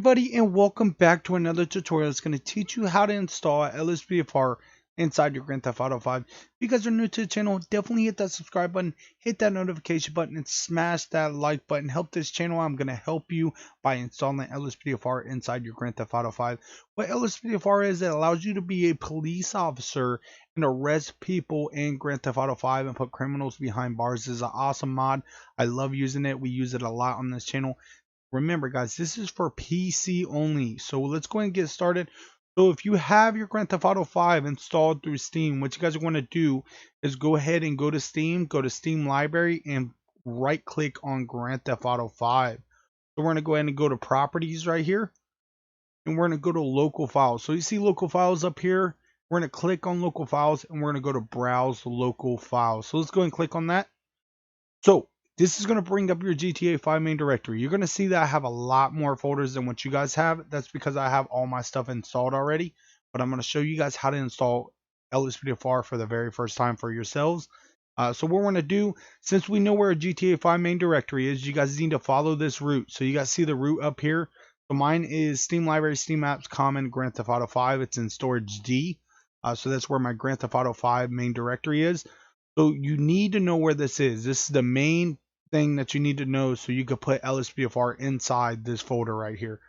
everybody, and welcome back to another tutorial that's going to teach you how to install LSPDFR inside your Grand Theft Auto 5. If you guys are new to the channel, definitely hit that subscribe button, hit that notification button, and smash that like button. Help this channel. I'm going to help you by installing LSPDFR inside your Grand Theft Auto 5. What LSPDFR is, it allows you to be a police officer and arrest people in Grand Theft Auto 5 and put criminals behind bars. This is an awesome mod. I love using it. We use it a lot on this channel. Remember, guys, this is for PC only. So let's go ahead and get started. So if you have your Grand Theft Auto 5 installed through Steam, what you guys are going to do is go ahead and go to Steam Library, and right click on Grand Theft Auto 5. So we're going to go ahead and go to Properties right here, and we're going to go to Local Files. So you see Local Files up here. We're going to click on Local Files, and we're going to go to Browse Local Files. So let's go ahead and click on that. So this is going to bring up your GTA 5 main directory. You're going to see that I have a lot more folders than what you guys have. That's because I have all my stuff installed already. But I'm going to show you guys how to install LSPDFR for the very first time for yourselves. So what we're going to do, since we know where a GTA 5 main directory is, you guys need to follow this route. So you guys see the route up here. So mine is Steam Library, Steam Apps, Common, Grand Theft Auto 5. It's in Storage D. So that's where my Grand Theft Auto 5 main directory is. So you need to know where this is. This is the main thing that you need to know so you can put LSPDFR inside this folder right here.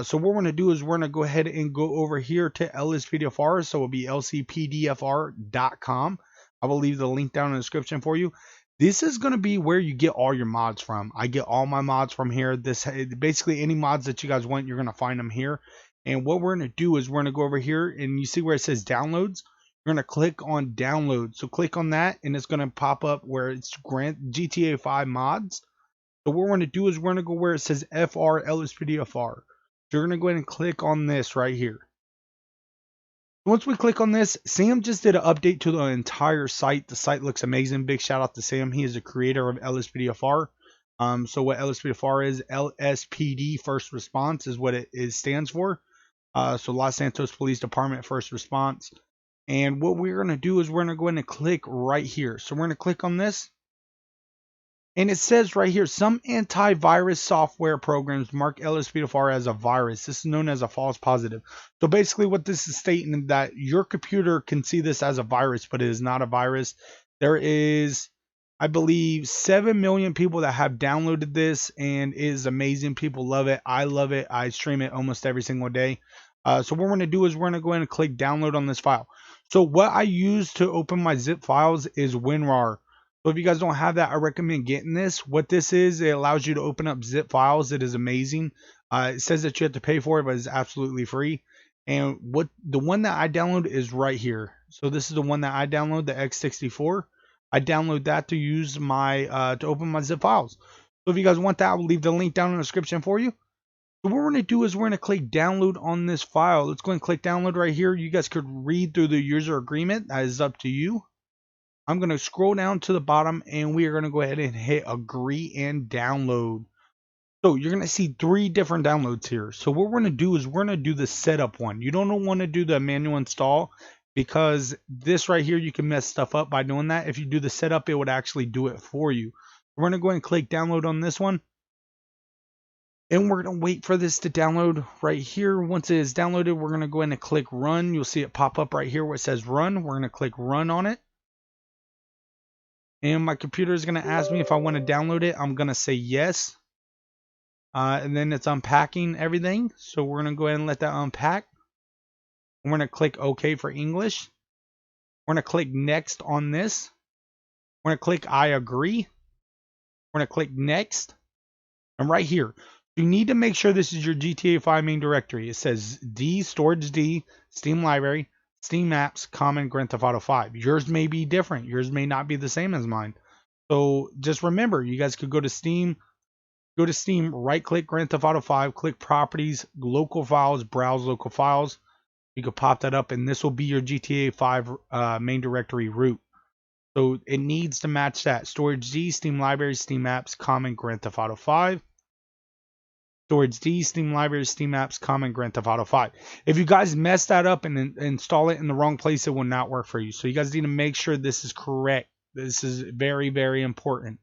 So what we're going to do is we're going to go ahead and go over here to LSPDFR. So it'll be LSPDFR.com. I will leave the link down in the description for you. This is going to be where you get all your mods from. I get all my mods from here. This basically any mods that you guys want, you're going to find them here. And what we're going to do is we're going to go over here, and you see where it says downloads. You're going to click on download. So click on that, and it's going to pop up where it's GTA 5 mods. So what we're going to do is we're going to go where it says FR LSPDFR. So you're going to go ahead and click on this right here. Once we click on this, Sam just did an update to the entire site. The site looks amazing. Big shout out to Sam. He is the creator of LSPDFR. So what LSPDFR is, LSPD First Response is what it stands for. So Los Santos Police Department First Response. And what we're going to do is we're going to go ahead and click right here. So we're going to click on this. And it says right here, some antivirus software programs mark LSPDFR as a virus. This is known as a false positive. So basically what this is stating is that your computer can see this as a virus, but it is not a virus. There is, I believe, 7 million people that have downloaded this, and it is amazing. People love it. I love it. I stream it almost every single day. So what we're going to do is we're going to go ahead and click download on this file. So what I use to open my zip files is WinRAR. So if you guys don't have that, I recommend getting this. What this is, it allows you to open up zip files. It is amazing. It says that you have to pay for it, but it's absolutely free. And the one that I download is right here. So this is the one that I download, the X64. I download that to use my to open my zip files. So if you guys want that, I'll leave the link down in the description for you. So what we're going to do is we're going to click download on this file. Let's go and click download right here. You guys could read through the user agreement. That is up to you. I'm going to scroll down to the bottom, and we are going to go ahead and hit agree and download. So you're going to see 3 different downloads here. So what we're going to do is we're going to do the setup one. You don't want to do the manual install, because this right here, you can mess stuff up by doing that. If you do the setup, it would actually do it for you. We're going to go ahead and click download on this one. And we're going to wait for this to download right here. Once it is downloaded, we're going to go ahead and click run. You'll see it pop up right here where it says run. We're going to click run on it. And my computer is going to ask me if I want to download it. I'm going to say yes. And then it's unpacking everything. So we're going to go ahead and let that unpack. We're going to click OK for English. We're going to click next on this. We're going to click I agree. We're going to click next. And right here, you need to make sure this is your GTA 5 main directory. It says D, Storage D, Steam Library, Steam Apps, Common, Grand Theft Auto 5. Yours may be different. Yours may not be the same as mine. So just remember, you guys could go to Steam, right click Grand Theft Auto 5, click Properties, Local Files, Browse Local Files. You could pop that up, and this will be your GTA 5 main directory root. So it needs to match that. Storage D, Steam Library, Steam Apps, Common, Grand Theft Auto 5. Storage D, Steam Library, Steam Apps, Common, Grand Theft Auto 5. If you guys mess that up and install it in the wrong place, it will not work for you. So you guys need to make sure this is correct. This is very, very important.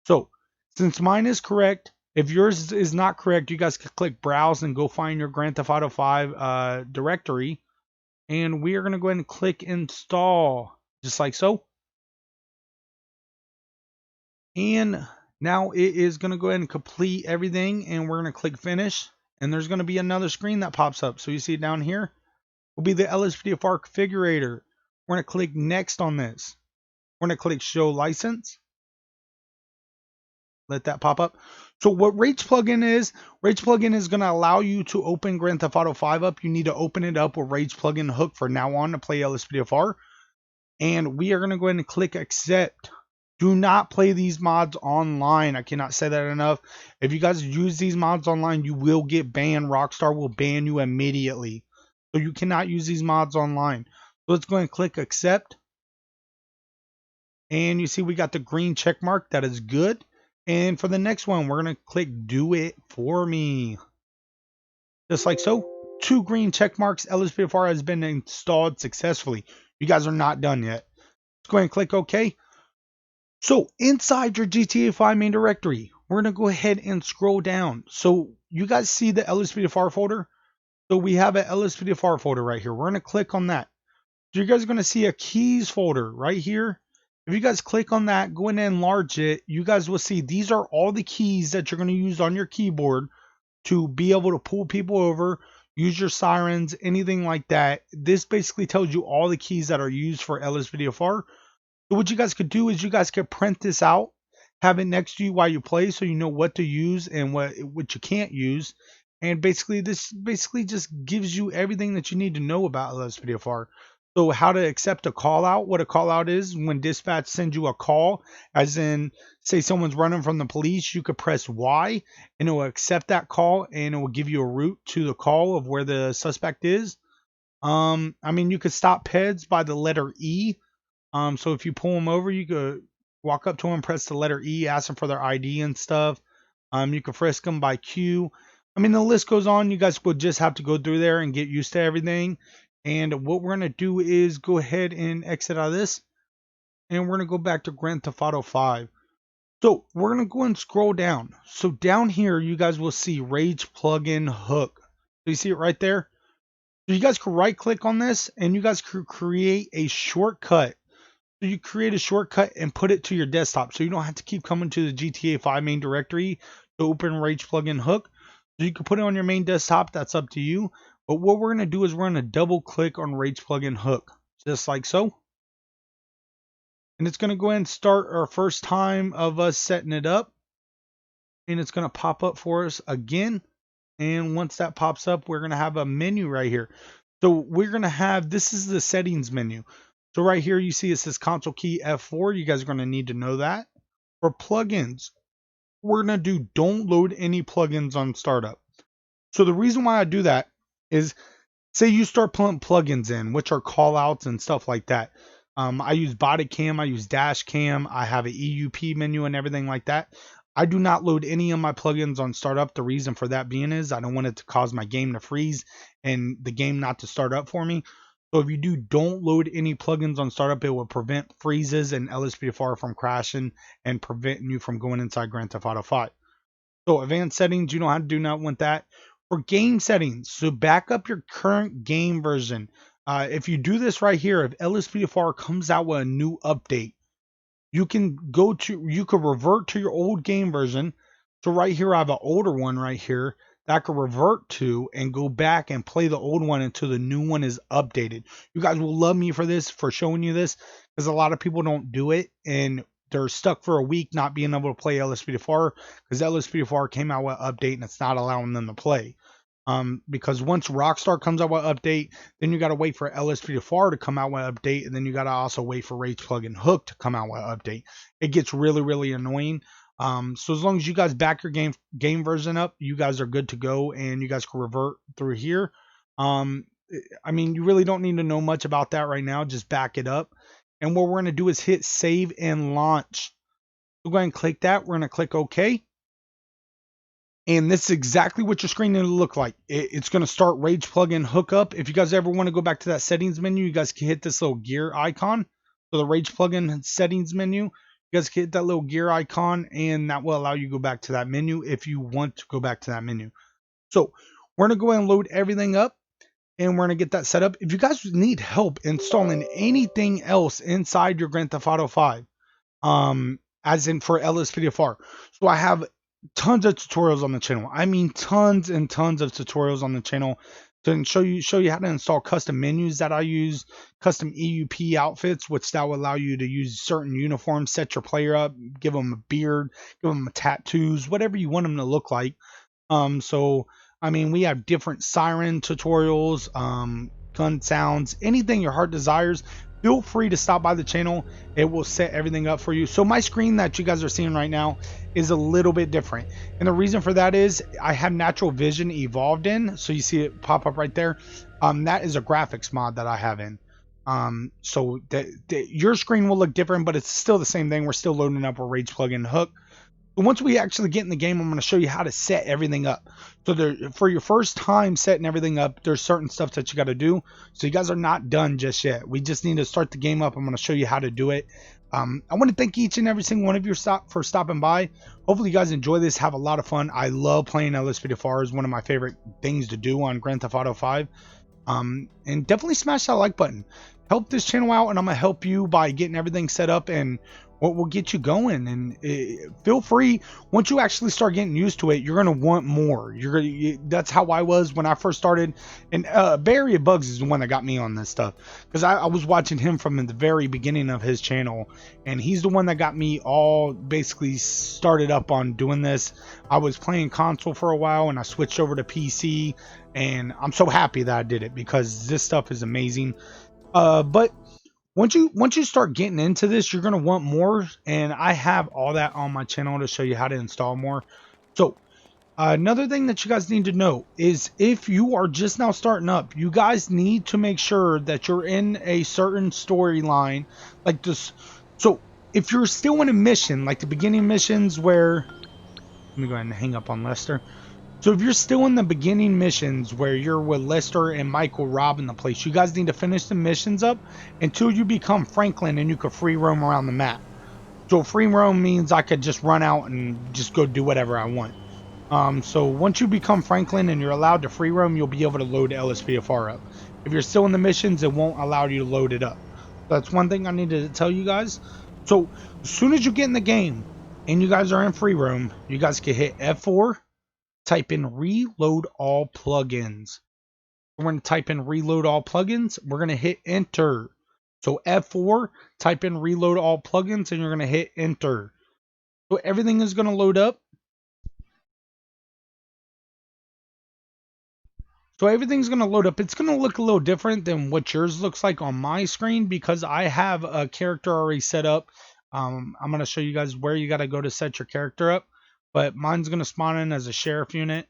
So since mine is correct, If yours is not correct, you guys can click browse and go find your Grand Theft Auto 5 directory. And we are going to go ahead and click install, just like so. And now it is going to go ahead and complete everything, and we're going to click finish. And there's going to be another screen that pops up. So you see it down here will be the LSPDFR configurator. We're going to click next on this. We're going to click show license. Let that pop up. So what RagePlugin is going to allow you to open Grand Theft Auto 5 up. You need to open it up with RagePluginHook for now on to play LSPDFR. And we are going to go ahead and click accept. Do not play these mods online. I cannot say that enough. If you guys use these mods online, you will get banned. Rockstar will ban you immediately. So you cannot use these mods online. So let's go ahead and click accept. And you see we got the green check mark. That is good. And for the next one, we're going to click do it for me. Just like so. 2 green check marks. LSPDFR has been installed successfully. You guys are not done yet. Let's go ahead and click OK. So inside your GTA 5 main directory, we're going to go ahead and scroll down. So you guys see the LSPDFR folder? So we have an LSPDFR folder right here. We're going to click on that. So you guys are going to see a keys folder right here. If you guys click on that, go in and enlarge it, you guys will see these are all the keys that you're going to use on your keyboard to be able to pull people over, use your sirens, anything like that. This basically tells you all the keys that are used for LSPDFR. So what you guys could do is you guys could print this out, have it next to you while you play so you know what to use and what you can't use. And basically this just gives you everything that you need to know about LSPDFR. So how to accept a call out, what a call out is when dispatch sends you a call, as in say someone's running from the police, you could press Y and it will accept that call and it will give you a route to the call of where the suspect is. I mean, you could stop PEDs by the letter E. So if you pull them over, you could walk up to them, press the letter E, ask them for their ID and stuff. You can frisk them by Q. I mean, the list goes on. You guys would just have to go through there and get used to everything. And what we're going to do is go ahead and exit out of this. And we're going to go back to Grand Theft Auto 5. So we're going to go and scroll down. So down here, you guys will see RagePluginHook. So you see it right there? So you guys can right click on this and you guys could create a shortcut. So you create a shortcut and put it to your desktop so you don't have to keep coming to the GTA 5 main directory to open RagePluginHook. So you can put it on your main desktop, that's up to you. But what we're going to do is we're going to double click on RagePluginHook, just like so. And it's going to go ahead and start our first time of us setting it up. And it's going to pop up for us again. And once that pops up, we're going to have a menu right here. So we're going to have, this is the settings menu. So right here, you see it says console key F4. You guys are going to need to know that. For plugins, we're going to do don't load any plugins on startup. So the reason why I do that is, say you start putting plugins in, which are call outs and stuff like that. I use body cam, I use dash cam, I have an EUP menu and everything like that. I do not load any of my plugins on startup. The reason for that being is I don't want it to cause my game to freeze and the game not to start up for me. So if you don't load any plugins on startup, it will prevent freezes and LSPDFR from crashing and preventing you from going inside Grand Theft Auto 5. So advanced settings, you don't want that. For game settings, so back up your current game version. If you do this right here, if LSPDFR comes out with a new update, you can revert to your old game version. So right here, I have an older one right here that I can revert to and go back and play the old one until the new one is updated. You guys will love me for showing you this, because a lot of people don't do it and they're stuck for a week not being able to play LSPDFR because LSPDFR came out with an update and it's not allowing them to play. Because once Rockstar comes out with an update, then you got to wait for LSPDFR to come out with an update, and then you got to also wait for RagePluginHook to come out with an update. It gets really, really annoying. So as long as you guys back your game version up, you guys are good to go, and you guys can revert through here. I mean, you really don't need to know much about that right now. Just back it up. And what we're going to do is hit save and launch. So go ahead and click that. We're going to click OK. And this is exactly what your screen will look like. It's going to start RagePluginHook up. If you guys ever want to go back to that settings menu, you guys can hit this little gear icon. So the RagePlugin settings menu. You guys can hit that little gear icon, and that will allow you to go back to that menu if you want to go back to that menu. So we're going to go ahead and load everything up, and we're going to get that set up. If you guys need help installing anything else inside your Grand Theft Auto 5, as in for LSPDFR, so I have tons of tutorials on the channel. I mean, tons and tons of tutorials on the channel to show you how to install custom menus that I use, custom EUP outfits, which that will allow you to use certain uniforms, set your player up, give them a beard, give them tattoos, whatever you want them to look like. So I mean, we have different siren tutorials, gun sounds, anything your heart desires. Feel free to stop by the channel. It will set everything up for you. So my screen that you guys are seeing right now is a little bit different. And the reason for that is I have natural vision evolved in. So you see it pop up right there. That is a graphics mod that I have in. So your screen will look different, but it's still the same thing. We're still loading up a RagePluginHook. Once we actually get in the game, I'm going to show you how to set everything up. So for your first time setting everything up, there's certain stuff that you got to do. So you guys are not done just yet. We just need to start the game up. I'm going to show you how to do it. I want to thank each and every single one of you for stopping by. Hopefully you guys enjoy this, have a lot of fun. I love playing LSPDFR. It's one of my favorite things to do on Grand Theft Auto 5. And definitely smash that like button. Help this channel out, and I'm going to help you by getting everything set up, and what will get you going. And feel free, once you actually start getting used to it, you're going to want more. That's how I was when I first started. And Barry Bugs is the one that got me on this stuff, because I was watching him from the very beginning of his channel, and he's the one that got me all basically started up on doing this. I was playing console for a while, and I switched over to PC, and I'm so happy that I did it, because this stuff is amazing. But once you start getting into this, you're going to want more, and I have all that on my channel to show you how to install more. So another thing that you guys need to know is, if you are just now starting up, you guys need to make sure that you're in a certain storyline like this. So if you're still in a mission, like the beginning missions where, let me go ahead and hang up on Lester. So if you're still in the beginning missions where you're with Lester and Michael robbing the place, you guys need to finish the missions up until you become Franklin and you can free roam around the map. So free roam means I could just run out and just go do whatever I want. So once you become Franklin and you're allowed to free roam, you'll be able to load LSPDFR up. If you're still in the missions, it won't allow you to load it up. That's one thing I needed to tell you guys. So as soon as you get in the game and you guys are in free roam, you guys can hit F4. Type in reload all plugins. We're going to type in reload all plugins. We're going to hit enter. So F4, type in reload all plugins, and you're going to hit enter. So everything is going to load up. So everything's going to load up. It's going to look a little different than what yours looks like on my screen, because I have a character already set up. I'm going to show you guys where you got to go to set your character up. But mine's going to spawn in as a sheriff unit.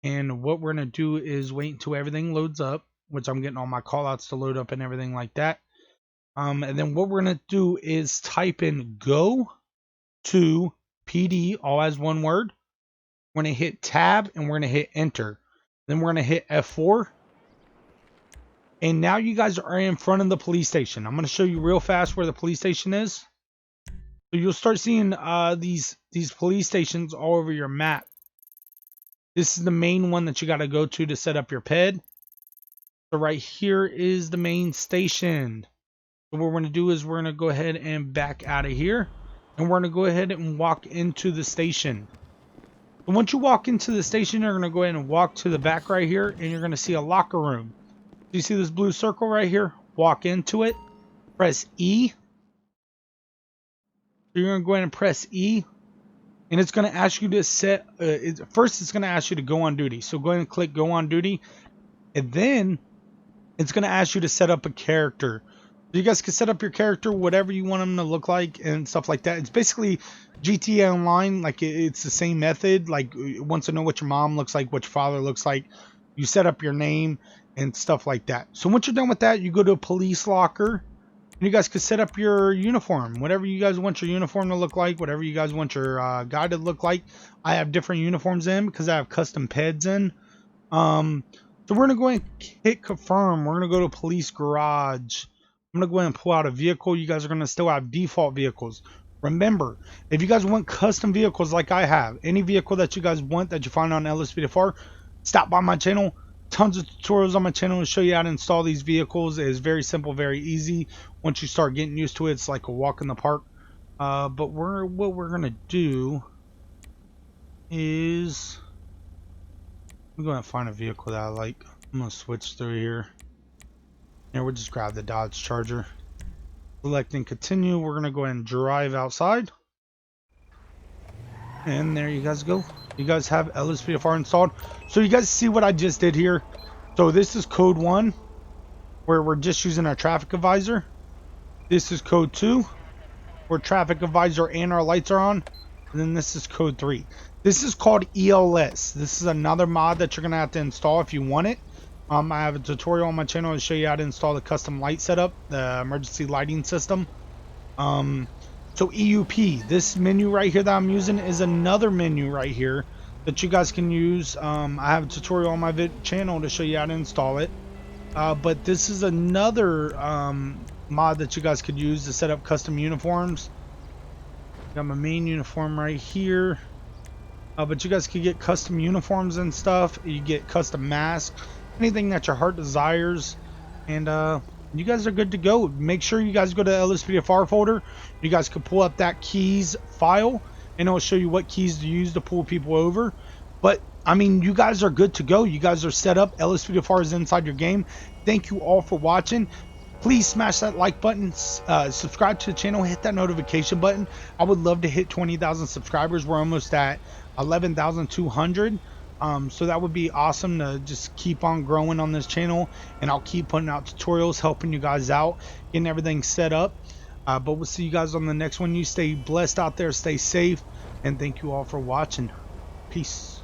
And what we're going to do is wait until everything loads up, which I'm getting all my callouts to load up and everything like that. And then what we're going to do is type in go to PD, all as one word. We're going to hit tab and we're going to hit enter. Then we're going to hit F4. And now you guys are in front of the police station. I'm going to show you real fast where the police station is. So you'll start seeing these police stations all over your map. This is the main one that you got to go to set up your PED. So right here is the main station. So what we're going to do is we're going to go ahead and back out of here. And we're going to go ahead and walk into the station. And once you walk into the station, you're going to go ahead and walk to the back right here. And you're going to see a locker room. Do you see this blue circle right here? Walk into it. Press E. So you're going to go ahead and press E. And it's going to ask you to set, first it's going to ask you to go on duty. So go ahead and click go on duty. And then it's going to ask you to set up a character. You guys can set up your character, whatever you want them to look like and stuff like that. It's basically GTA Online. Like it's the same method. Like it wants to know what your mom looks like, what your father looks like. You set up your name and stuff like that. So once you're done with that, you go to a police locker. You guys can set up your uniform, whatever you guys want your uniform to look like, whatever you guys want your guy to look like. I have different uniforms in because I have custom PEDs in. So we're going to go ahead and hit confirm. We're going to go to police garage. I'm going to go ahead and pull out a vehicle. You guys are going to still have default vehicles. Remember, if you guys want custom vehicles like I have, any vehicle that you guys want that you find on LSPDFR, stop by my channel. Tons of tutorials on my channel to show you how to install these vehicles. It is very simple, very easy. Once you start getting used to it, it's like a walk in the park. But what we're gonna do is we're gonna find a vehicle that I like. I'm gonna switch through here. Here, we'll just grab the Dodge Charger. Select and continue. We're gonna go ahead and drive outside. And there you guys go. You guys have LSPDFR installed. So you guys see what I just did here. So this is code 1, where we're just using our traffic advisor. This is code 2, where traffic advisor and our lights are on. And then this is code 3. This is called ELS. This is another mod that you're going to have to install if you want it. I have a tutorial on my channel to show you how to install the custom light setup, the emergency lighting system. So EUP, this menu right here that I'm using is another menu right here that you guys can use. I have a tutorial on my channel to show you how to install it. But this is another mod that you guys could use to set up custom uniforms. Got my main uniform right here. But you guys could get custom uniforms and stuff. You get custom masks, anything that your heart desires. And you guys are good to go. Make sure you guys go to the LSPDFR folder. You guys can pull up that keys file, and it'll show you what keys to use to pull people over. But I mean, you guys are good to go. You guys are set up. LSPDFR is inside your game. Thank you all for watching. Please smash that like button, subscribe to the channel, hit that notification button. I would love to hit 20,000 subscribers. We're almost at 11,200. So that would be awesome to just keep on growing on this channel, and I'll keep putting out tutorials, helping you guys out, getting everything set up. But we'll see you guys on the next one. You stay blessed out there, stay safe, and thank you all for watching. Peace.